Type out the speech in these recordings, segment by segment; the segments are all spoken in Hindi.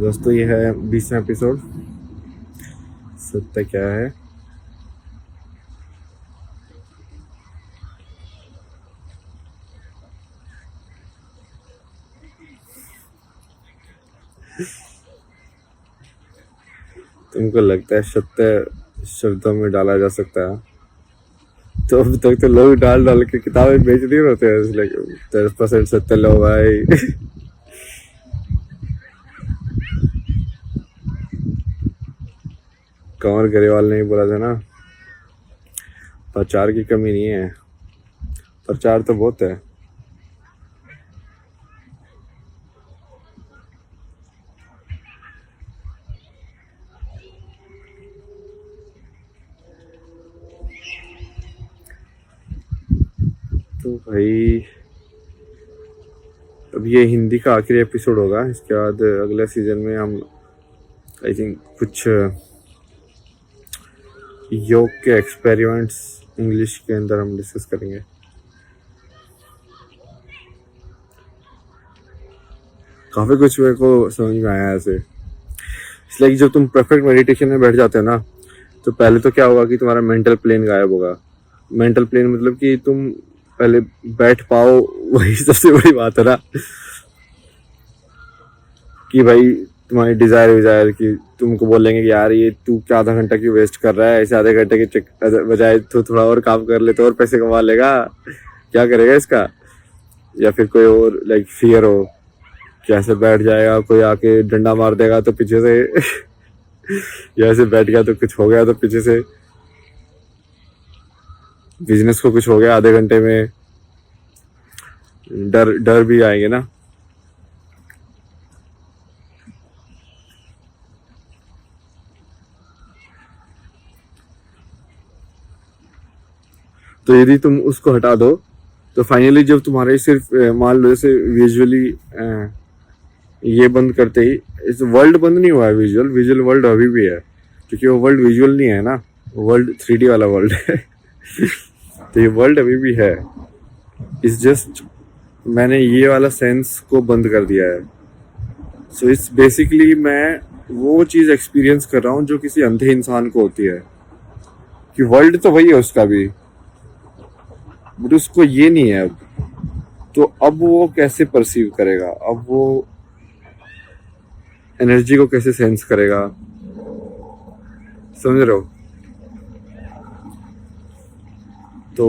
दोस्तों ये है 20वां एपिसोड। सत्य क्या है। तुमको लगता है सत्य शब्दों में डाला जा सकता है? तो अब तक तो लोग डाल डाल के किताबें बेच नहीं होते हैं, इसलिए 10% सत्य लो भाई। कंवर गरेवाल ने बोला था ना, प्रचार की कमी नहीं है, प्रचार तो बहुत है। तो भाई अब ये हिंदी का आखिरी एपिसोड होगा। इसके बाद अगले सीजन में हम आई थिंक कुछ योग के एक्सपेरिमेंट्स इंग्लिश के अंदर हम डिस्कस करेंगे। काफी कुछ मेरे को समझ में आया ऐसे। इसलिए कि जब तुम परफेक्ट मेडिटेशन में बैठ जाते हो ना, तो पहले तो क्या होगा कि तुम्हारा मेंटल प्लेन गायब होगा। मेंटल प्लेन मतलब कि तुम पहले बैठ पाओ, वही सबसे बड़ी बात है ना। कि भाई तुम्हारी डिजायर कि तुमको बोलेंगे कि यार ये तू क्या आधा घंटा क्यों वेस्ट कर रहा है, ऐसे आधे घंटे के बजाय तो थोड़ा और काम कर ले तो और पैसे कमा लेगा, क्या करेगा इसका। या फिर कोई और लाइक फियर हो कि ऐसे बैठ जाएगा, कोई आके डंडा मार देगा तो पीछे से या ऐसे बैठ गया तो कुछ हो गया तो पीछे से बिजनेस को कुछ हो गया आधे घंटे में, डर डर भी आएंगे ना। तो यदि तुम उसको हटा दो तो फाइनली जब तुम्हारे सिर्फ मान लो जैसे विजुअली ये बंद करते ही, इस वर्ल्ड बंद नहीं हुआ है, विजुअल वर्ल्ड अभी भी है, क्योंकि वो वर्ल्ड विजुअल नहीं है ना, वर्ल्ड 3D वाला वर्ल्ड है। तो ये वर्ल्ड अभी भी है, इस जस्ट मैंने ये वाला सेंस को बंद कर दिया है। सो इट्स बेसिकली मैं वो चीज एक्सपीरियंस कर रहा हूँ जो किसी अंधे इंसान को होती है, कि वर्ल्ड तो वही है उसका भी, बट उसको ये नहीं है अब। तो अब वो कैसे परसीव करेगा, अब वो एनर्जी को कैसे सेंस करेगा, समझ रहे हो। तो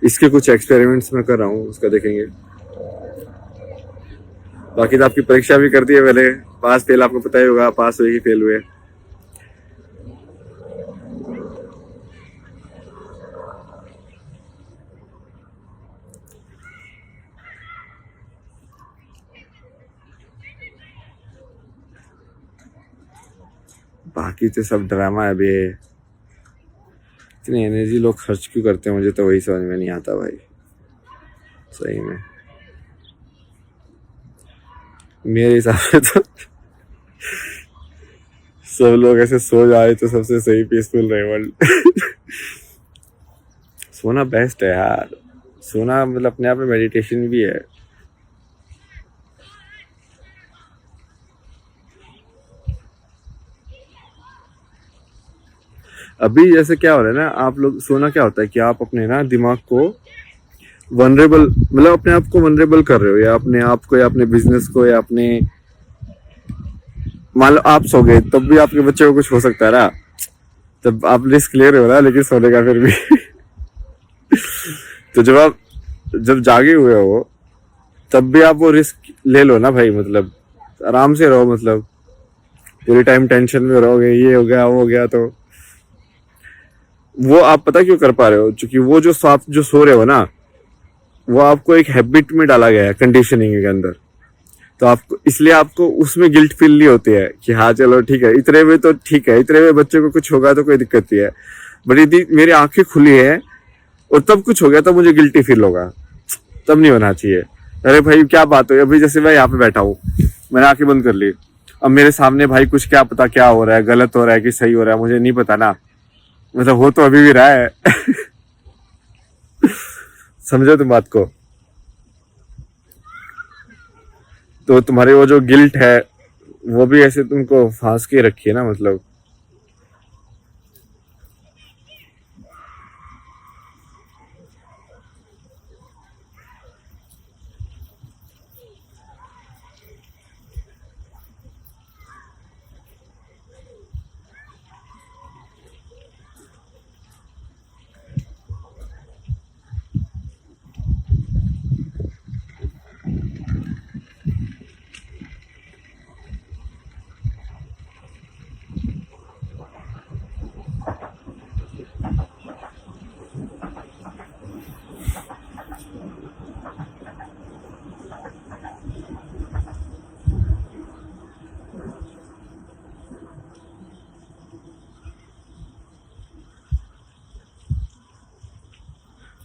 इसके कुछ एक्सपेरिमेंट्स मैं कर रहा हूँ, उसका देखेंगे। बाकी तो आपकी परीक्षा भी कर दी है पहले, पास फेल आपको पता ही होगा, पास हुए कि फेल हुए। बाकी तो सब ड्रामा है। अभी इतनी एनर्जी लोग खर्च क्यों करते हैं, मुझे तो वही समझ में नहीं आता भाई, सही में। मेरे हिसाब से तो सब लोग ऐसे सो जाए तो सबसे सही पीसफुल रहे वर्ल्ड। सोना बेस्ट है यार, सोना मतलब अपने आप में मेडिटेशन भी है। अभी जैसे क्या हो रहा है ना, आप लोग सोना क्या होता है कि आप अपने ना दिमाग को वनरेबल, मतलब अपने आप को वनरेबल कर रहे हो, या अपने आप को या अपने बिजनेस को या अपने, मान लो आप सो गए तब भी आपके बच्चे को कुछ हो सकता है ना, तब आप रिस्क ले रहे हो ना, लेकिन सोने का फिर भी। तो जब जागे हुए हो तब भी आप वो रिस्क ले लो ना भाई, मतलब आराम से रहो, मतलब पूरी टाइम टेंशन में रहोगे ये हो गया वो हो गया, तो वो आप पता क्यों कर पा रहे हो, क्योंकि वो जो आप जो सो रहे हो ना, वो आपको एक हैबिट में डाला गया है कंडीशनिंग के अंदर। तो आपको इसलिए आपको उसमें गिल्ट फील नहीं होती है कि हाँ चलो ठीक है, इतने में तो ठीक है, इतने में बच्चे को कुछ होगा तो कोई दिक्कत नहीं है। बट यदि मेरी आंखें खुली है और तब कुछ हो गया तब मुझे गिल्टी फील होगा, तब नहीं होना चाहिए। अरे भाई क्या बात हो, अभी जैसे मैं यहाँ पे बैठा हूँ, मैंने आंखें बंद कर ली, अब मेरे सामने भाई कुछ क्या पता क्या हो रहा है, गलत हो रहा है कि सही हो रहा है, मुझे नहीं पता ना, मतलब हो तो अभी भी रहा है। समझो तुम बात को। तो तुम्हारी वो जो गिल्ट है वो भी ऐसे तुमको फांस के रखी है ना, मतलब।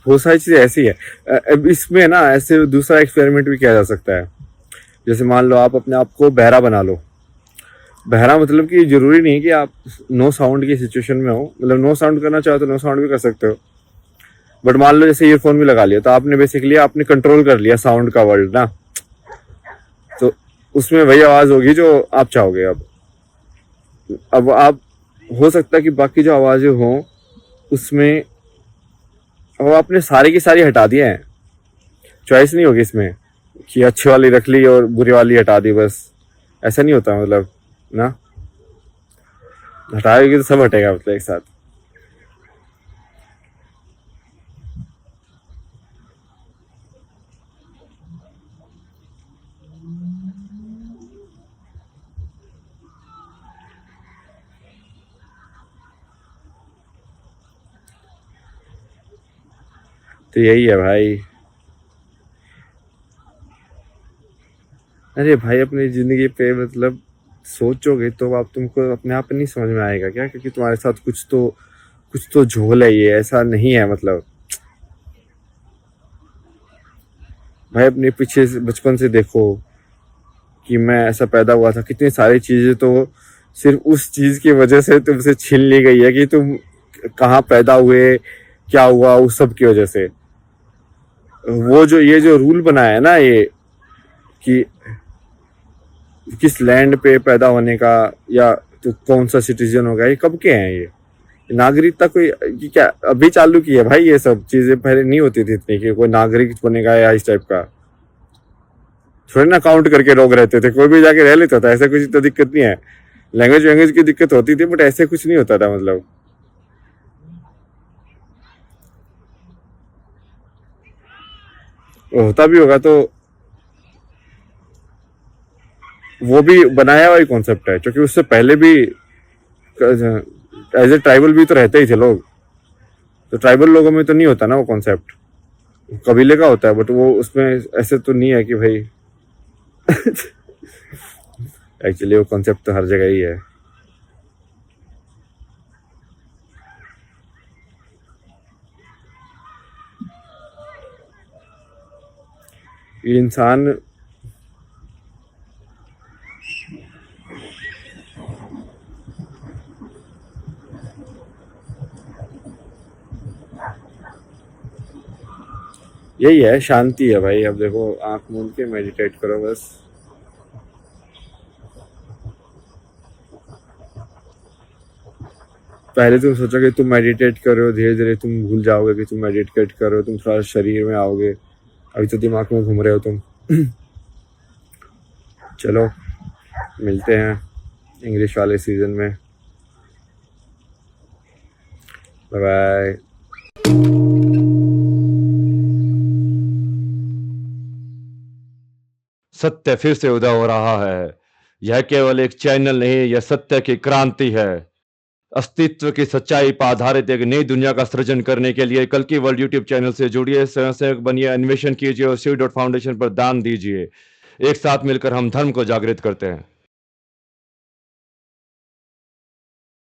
वो सारी चीजें ऐसी है। अब इसमें ना ऐसे दूसरा एक्सपेरिमेंट भी किया जा सकता है। जैसे मान लो आप अपने आप को बहरा बना लो। बहरा मतलब कि जरूरी नहीं कि आप नो साउंड की सिचुएशन में हो, मतलब नो साउंड करना चाहो तो नो साउंड भी कर सकते हो। बट मान लो जैसे ईयरफोन भी लगा लिया तो आपने बेसिकली आपने कंट्रोल कर लिया साउंड का वर्ल्ड ना, तो उसमें वही आवाज होगी जो आप चाहोगे। अब आप हो सकता है कि बाकी जो आवाजें हों उसमें वो आपने सारी की सारी हटा दिए हैं। चॉइस नहीं होगी इसमें कि अच्छी वाली रख ली और बुरी वाली हटा दी, बस ऐसा नहीं होता मतलब ना। हटाएगी तो सब हटेगा मतलब एक साथ। तो यही है भाई। अरे भाई अपनी जिंदगी पे मतलब सोचोगे तो आप तुमको अपने आप नहीं समझ में आएगा क्या, क्योंकि तुम्हारे साथ कुछ तो झोल है, ये ऐसा नहीं है मतलब। भाई अपने पीछे बचपन से देखो कि मैं ऐसा पैदा हुआ था, कितनी सारी चीजें तो सिर्फ उस चीज की वजह से तुमसे छीन ली गई है कि तुम कहाँ पैदा हुए, क्या हुआ, उस सब की वजह से। वो जो ये जो रूल बनाया है ना ये कि किस लैंड पे पैदा होने का या तो कौन सा सिटीजन होगा, ये कब के हैं ये नागरिकता कोई ये क्या अभी चालू की है भाई? ये सब चीजें पहले नहीं होती थी इतनी कि कोई नागरिक बनेगा या इस टाइप का। थोड़े ना काउंट करके लोग रहते थे, कोई भी जाके रह लेता था, ऐसा कुछ तो दिक्कत नहीं है। लैंग्वेज वैंग्वेज की दिक्कत होती थी बट ऐसे कुछ नहीं होता था मतलब। होता भी होगा तो वो भी बनाया हुआ ही कॉन्सेप्ट है, क्योंकि उससे पहले भी एज ए ट्राइबल भी तो रहते ही थे लोग। तो ट्राइबल लोगों में तो नहीं होता ना वो कॉन्सेप्ट, कबीले का होता है, बट वो उसमें ऐसे तो नहीं है कि भाई एक्चुअली वो कॉन्सेप्ट तो हर जगह ही है। ये इंसान यही है, शांति है भाई। अब देखो आंख मूंद के मेडिटेट करो बस। पहले तुम सोचोगे तुम मेडिटेट कर रहे हो, धीरे धीरे तुम भूल जाओगे कि तुम मेडिटेट कर रहे हो, तुम थोड़ा शरीर में आओगे। अभी तो दिमाग में घूम रहे हो तुम। चलो मिलते हैं इंग्लिश वाले सीजन में। Bye bye. सत्य फिर से उदय हो रहा है। यह केवल एक चैनल नहीं, यह सत्य की क्रांति है। अस्तित्व की सच्चाई पर आधारित एक नई दुनिया का सृजन करने के लिए कल की वर्ल्ड यूट्यूब चैनल से जुड़िए, स्वयंसेवक बनिए, अन्वेषण कीजिए और शिव डॉट फाउंडेशन पर दान दीजिए। एक साथ मिलकर हम धर्म को जागृत करते हैं।